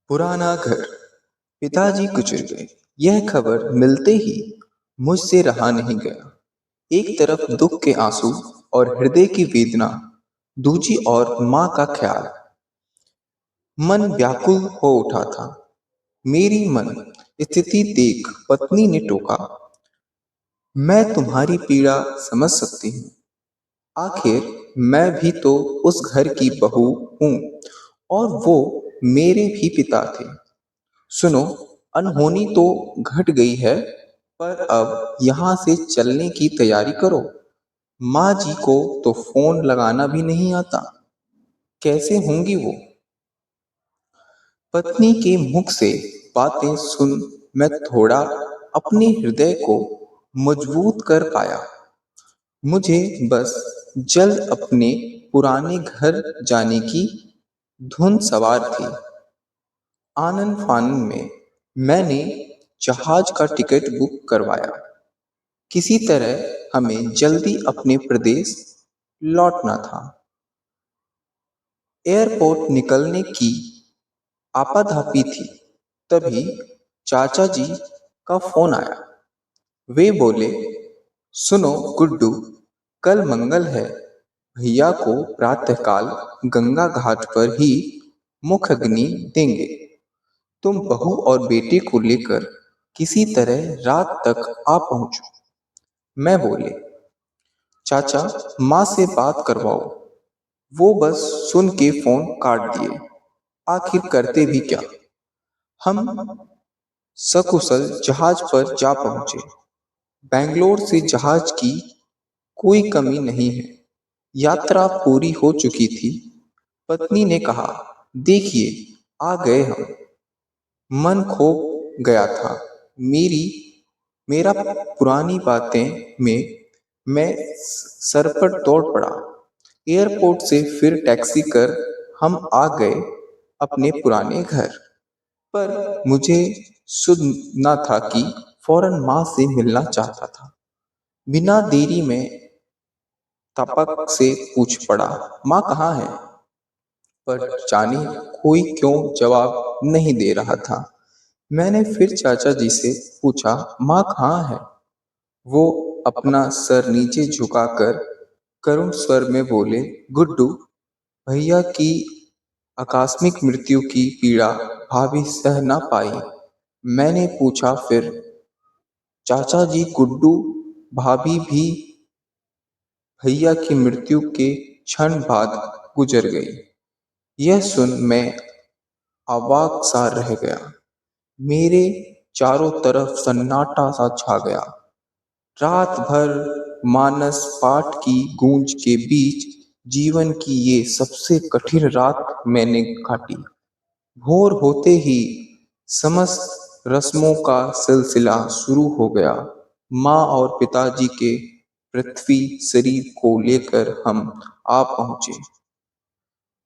पुराना घर। पिताजी गुजर गए। यह खबर मिलते ही मुझसे रहा नहीं गया। एक तरफ दुख के आंसू और हृदय की वेदना, दूजी ओर माँ का ख्याल। मन व्याकुल हो उठा था। मेरी मन स्थिति देख पत्नी ने टोका, मैं तुम्हारी पीड़ा समझ सकती हूँ। आखिर मैं भी तो उस घर की बहू हूँ और वो मेरे भी पिता थे। सुनो, अनहोनी तो घट गई है, पर अब यहाँ से चलने की तैयारी करो। माँ जी को तो फोन लगाना भी नहीं आता। कैसे होंगी वो? पत्नी के मुख से बातें सुन मैं थोड़ा अपने हृदय को मजबूत कर पाया। मुझे बस जल्द अपने पुराने घर जाने की धुन सवार थी। आनन फानन में मैंने जहाज का टिकट बुक करवाया। किसी तरह हमें जल्दी अपने प्रदेश लौटना था। एयरपोर्ट निकलने की आपाधापी थी। तभी चाचा जी का फोन आया। वे बोले, सुनो गुड्डू, कल मंगल है। भैया को प्रातःकाल गंगा घाट पर ही मुख अग्नि देंगे। तुम बहू और बेटे को लेकर किसी तरह रात तक आ पहुंचो। मैं बोले, चाचा माँ से बात करवाओ। वो बस सुन के फोन काट दिए। आखिर करते भी क्या। हम सकुशल जहाज पर जा पहुंचे। बेंगलोर से जहाज की कोई कमी नहीं है। यात्रा पूरी हो चुकी थी। पत्नी ने कहा, देखिए आ गए हम। मन खो गया था। मेरी मेरा पुरानी बातें में मैं सर पर दौड़ पड़ा। एयरपोर्ट से फिर टैक्सी कर हम आ गए अपने पुराने घर। पर मुझे सुनना था कि फौरन माँ से मिलना चाहता था। बिना देरी में तपक से पूछ पड़ा, माँ कहाँ है? पर जाने कोई क्यों जवाब नहीं दे रहा था। मैंने फिर चाचा जी से पूछा, माँ कहाँ है? वो अपना सर नीचे झुकाकर करुण स्वर में बोले, गुड्डू, भैया की आकस्मिक मृत्यु की पीड़ा भाभी सह न पाई। मैंने पूछा फिर, चाचा जी, गुड्डू भाभी भी भैया की मृत्यु के क्षण बाद गुजर गई। यह सुन मैं अवाक सा रह गया। मेरे चारों तरफ सन्नाटा सा छा गया। रात भर मानस पाठ की गूंज के बीच जीवन की ये सबसे कठिन रात मैंने काटी। भोर होते ही समस्त रस्मों का सिलसिला शुरू हो गया। माँ और पिताजी के पृथ्वी शरीर को लेकर हम आ पहुँचे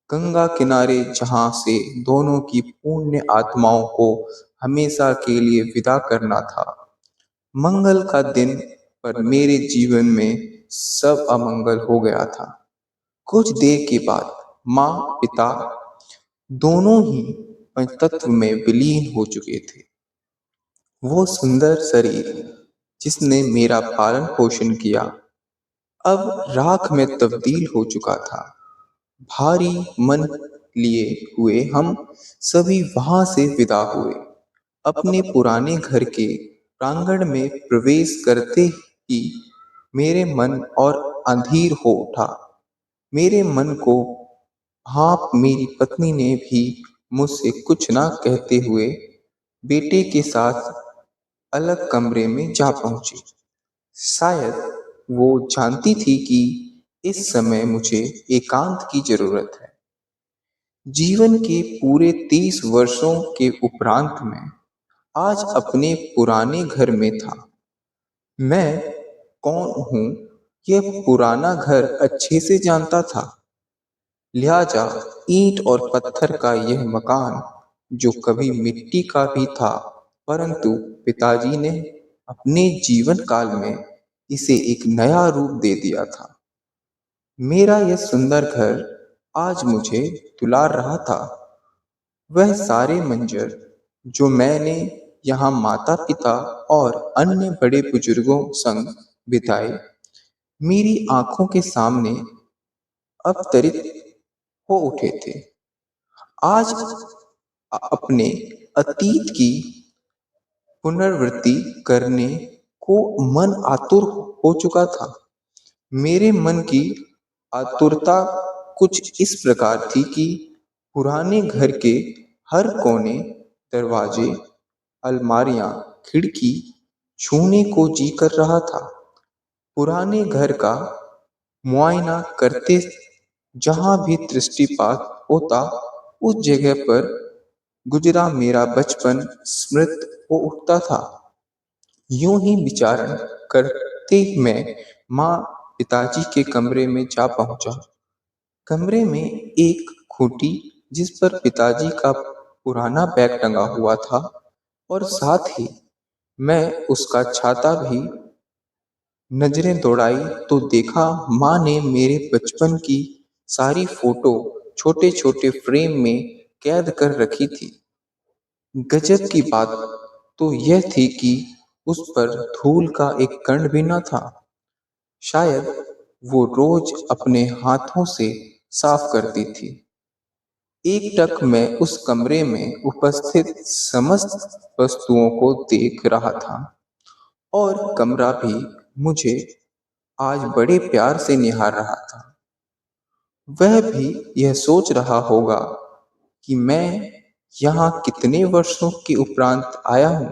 गंगा किनारे, जहाँ से दोनों की पुण्य आत्माओं को हमेशा के लिए विदा करना था। मंगल का दिन, पर मेरे जीवन में सब अमंगल हो गया था। कुछ देर के बाद माँ पिता दोनों ही पंचतत्व में विलीन हो चुके थे। वो सुंदर शरीर जिसने मेरा पालन पोषण किया, अब राख में तब्दील हो चुका था। भारी मन लिए हुए हम सभी वहां से विदा हुए। अपने पुराने घर के प्रांगण में प्रवेश करते ही मेरे मन और अधीर हो उठा। मेरे मन को भाप मेरी पत्नी ने भी मुझसे कुछ ना कहते हुए बेटे के साथ अलग कमरे में जा पहुंची। शायद वो जानती थी कि इस समय मुझे एकांत की जरूरत है। जीवन के पूरे 30 वर्षों के उपरांत में आज अपने पुराने घर में था। मैं कौन हूँ यह पुराना घर अच्छे से जानता था। लिहाजा ईंट और पत्थर का यह मकान, जो कभी मिट्टी का भी था, परंतु पिताजी ने अपने जीवन काल में इसे एक नया रूप दे दिया था। मेरा यह सुंदर घर आज मुझे दुलार रहा था। वह सारे मंजर जो मैंने यहाँ माता पिता और अन्य बड़े बुजुर्गों संग बिताए, मेरी आंखों के सामने अवतरित हो उठे थे। आज अपने अतीत की पुनरावृत्ति करने को मन आतुर हो चुका था। मेरे मन की आतुरता कुछ इस प्रकार थी कि पुराने घर के हर कोने, दरवाजे, अलमारियां, खिड़की छूने को जी कर रहा था। पुराने घर का मुआयना करते जहां भी दृष्टिपात होता, उस जगह पर गुजरा मेरा बचपन स्मृत हो उठता था। यूं ही विचारण करते मैं माँ पिताजी के कमरे में जा पहुंचा। कमरे में एक खूंटी जिस पर पिताजी का पुराना बैग टंगा हुआ था और साथ ही मैं उसका छाता भी नजरें दौड़ाई तो देखा माँ ने मेरे बचपन की सारी फोटो छोटे छोटे फ्रेम में कैद कर रखी थी। गजब की बात तो यह थी कि उस पर धूल का एक कण भी न था। शायद वो रोज अपने हाथों से साफ करती थी। एकटक मैं उस कमरे में उपस्थित समस्त वस्तुओं को देख रहा था और कमरा भी मुझे आज बड़े प्यार से निहार रहा था। वह भी यह सोच रहा होगा कि मैं यहाँ कितने वर्षों के उपरांत आया हूँ।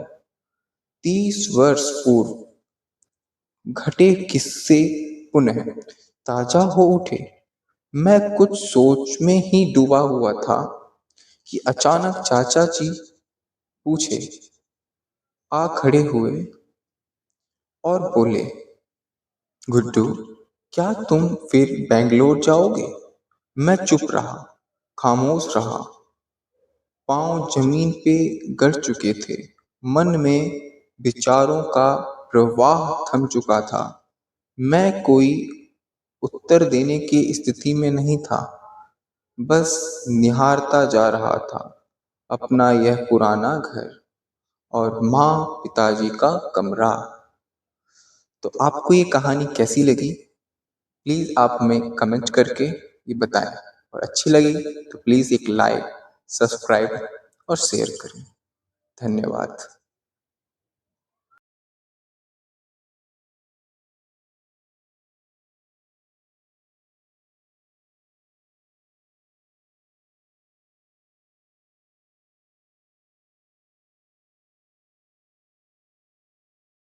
30 वर्ष पूर्व घटे किस्से पुनः ताजा हो उठे। मैं कुछ सोच में ही डूबा हुआ था कि अचानक चाचा जी पूछे, आ खड़े हुए और बोले, गुड्डू, क्या तुम फिर बेंगलोर जाओगे? मैं चुप रहा, खामोश रहा। पांव जमीन पे गड़ चुके थे। मन में विचारों का प्रवाह थम चुका था। मैं कोई उत्तर देने की स्थिति में नहीं था। बस निहारता जा रहा था अपना यह पुराना घर और माँ पिताजी का कमरा। तो आपको ये कहानी कैसी लगी? प्लीज़ आप हमें कमेंट करके ये बताएं, और अच्छी लगी तो प्लीज़ एक लाइक, सब्सक्राइब और शेयर करें। धन्यवाद।